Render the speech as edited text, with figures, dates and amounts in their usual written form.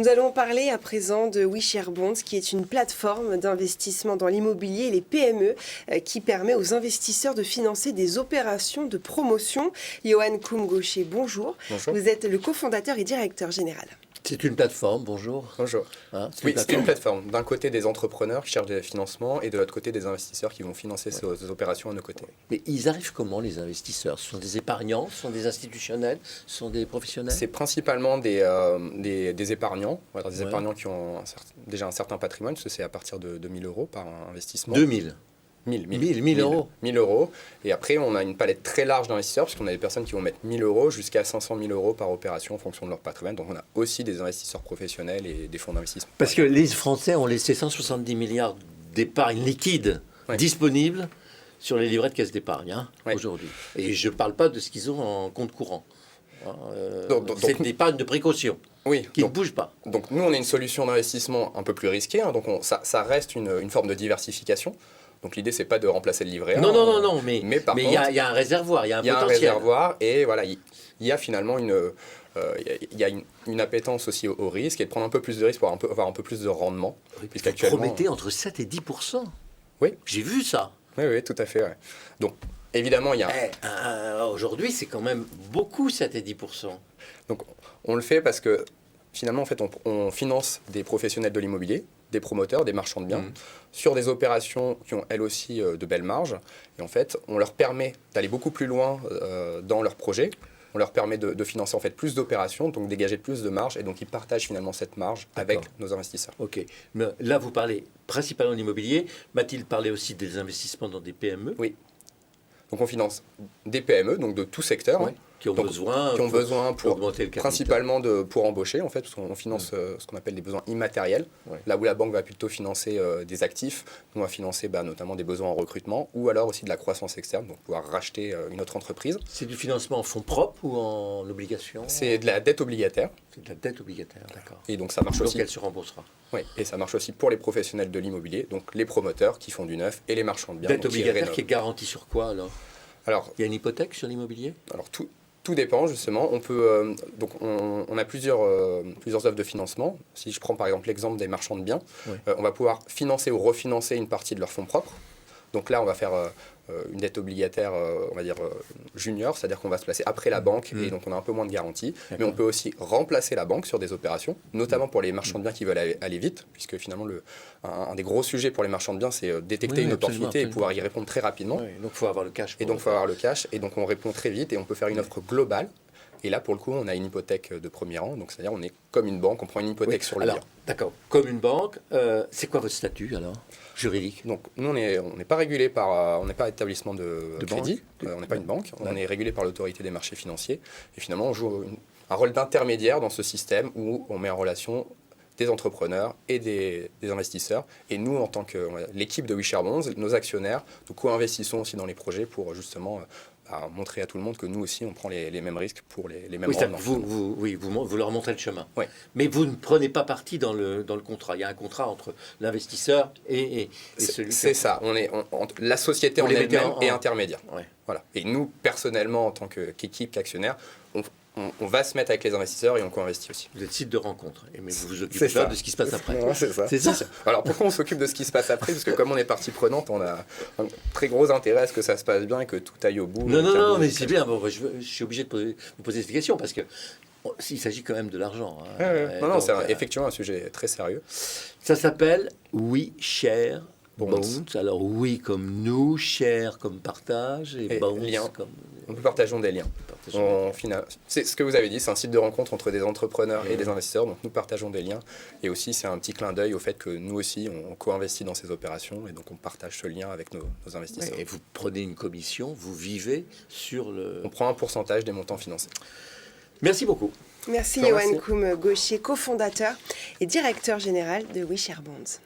Nous allons parler à présent de WeShareBonds, qui est une plateforme d'investissement dans l'immobilier et les PME qui permet aux investisseurs de financer des opérations de promotion. Johan Koum-Gaucher, bonjour. Bonjour. Vous êtes le cofondateur et directeur général. C'est une plateforme, bonjour. Bonjour. Oui, c'est une plateforme. D'un côté, des entrepreneurs qui cherchent des financements et de l'autre côté, des investisseurs qui vont financer ces opérations à nos côtés. Mais ils arrivent comment, les investisseurs? Ce sont des épargnants, ce sont des institutionnels, ce sont des professionnels? C'est principalement des épargnants, des épargnants qui ont déjà un certain patrimoine, parce que c'est à partir de 2 000 euros par investissement. 2000 1000 euros. 1000 euros. Et après, on a une palette très large d'investisseurs, puisqu'on a des personnes qui vont mettre 1000 euros jusqu'à 500 000 euros par opération en fonction de leur patrimoine. Donc, on a aussi des investisseurs professionnels et des fonds d'investissement. Parce que les Français ont laissé 170 milliards d'épargne liquide disponibles sur les livrets de caisse d'épargne aujourd'hui. Et je ne parle pas de ce qu'ils ont en compte courant. C'est une épargne de précaution. Oui, qui ne bouge pas. Donc, nous, on est une solution d'investissement un peu plus risquée. Donc, ça reste une forme de diversification. Donc l'idée, c'est pas de remplacer le livret A. Non, mais il y a un réservoir, il y a un potentiel. Il y a un réservoir et voilà, il y a finalement une appétence aussi au risque et de prendre un peu plus de risque pour avoir un peu plus de rendement. Oui, vous promettez entre 7 et 10%. Oui. J'ai vu ça. Oui, tout à fait. Ouais. Donc évidemment, il y a... Aujourd'hui, c'est quand même beaucoup, 7 et 10%. Donc on le fait parce que finalement, en fait, on finance des professionnels de l'immobilier, des promoteurs, des marchands de biens, sur des opérations qui ont elles aussi de belles marges. Et en fait, on leur permet d'aller beaucoup plus loin dans leur projet. On leur permet de financer en fait plus d'opérations, donc dégager plus de marge. Et donc, ils partagent finalement cette marge avec nos investisseurs. Ok. Mais là, vous parlez principalement d'immobilier. Mathilde parlait aussi des investissements dans des PME. Oui. Donc, on finance des PME, donc de tout secteur. Oui. Qui ont besoin pour augmenter le capital. Principalement pour embaucher, en fait, parce qu'on finance ce qu'on appelle des besoins immatériels. Là où la banque va plutôt financer des actifs, nous on va financer notamment des besoins en recrutement ou alors aussi de la croissance externe, donc pouvoir racheter une autre entreprise. C'est du financement en fonds propres ou en obligation? C'est de la dette obligataire. C'est de la dette obligataire, d'accord. Et donc ça marche aussi. Donc elle se remboursera. Oui, et ça marche aussi pour les professionnels de l'immobilier, donc les promoteurs qui font du neuf et les marchands de biens. Dette obligataire qui est garantie sur quoi alors? Il y a une hypothèque sur l'immobilier? Alors tout dépend justement. On peut on a plusieurs offres de financement. Si je prends par exemple l'exemple des marchands de biens, on va pouvoir financer ou refinancer une partie de leurs fonds propres. Donc là, on va faire une dette obligataire, on va dire junior, c'est-à-dire qu'on va se placer après la banque et donc on a un peu moins de garantie. Mais on peut aussi remplacer la banque sur des opérations, notamment pour les marchands de biens qui veulent aller vite, puisque finalement un des gros sujets pour les marchands de biens, c'est détecter une opportunité et pouvoir y répondre très rapidement. Oui, donc il faut avoir le cash. Et donc il faut avoir le cash et donc on répond très vite et on peut faire une offre globale. Et là, pour le coup, on a une hypothèque de premier rang, donc c'est-à-dire on est comme une banque, on prend une hypothèque sur le bien. D'accord, comme une banque. C'est quoi votre statut alors juridique? Donc nous, on n'est pas régulé par, on n'est pas établissement de crédit, on n'est pas une banque, on est régulé par l'autorité des marchés financiers. Et finalement, on joue un rôle d'intermédiaire dans ce système où on met en relation des entrepreneurs et des investisseurs. Et nous, en tant que l'équipe de WeShareBonds, nos actionnaires, nous co-investissons aussi dans les projets pour justement montrer à tout le monde que nous aussi, on prend les mêmes risques pour les mêmes rendements. Vous leur montrez le chemin. Oui. Mais vous ne prenez pas parti dans le contrat. Il y a un contrat entre l'investisseur et celui C'est ça. La société en elle-même est intermédiaire. Ouais. Voilà. Et nous, personnellement, en tant qu'équipe, qu'actionnaire, on va se mettre avec les investisseurs et on co-investit aussi. Vous êtes site de rencontre, mais vous vous occupez pas de ce qui se passe après. Non, c'est ça. Alors pourquoi on s'occupe de ce qui se passe après? Parce que comme on est partie prenante, on a un très gros intérêt à ce que ça se passe bien et que tout aille au bout. Non, mais c'est bien. Bon, je suis obligé de vous poser cette question parce que il s'agit quand même de l'argent. Non, c'est effectivement un sujet très sérieux. Ça s'appelle WeShareBonds. Alors oui comme nous, share comme partage et bonds comme... Nous partageons des liens. C'est ce que vous avez dit, c'est un site de rencontre entre des entrepreneurs et des investisseurs, donc nous partageons des liens. Et aussi, c'est un petit clin d'œil au fait que nous aussi, on co-investit dans ces opérations et donc on partage ce lien avec nos investisseurs. Et vous prenez une commission, vous vivez sur le... On prend un pourcentage des montants financés. Merci beaucoup. Merci Johan Koum-Gaucher, cofondateur et directeur général de WeShareBonds.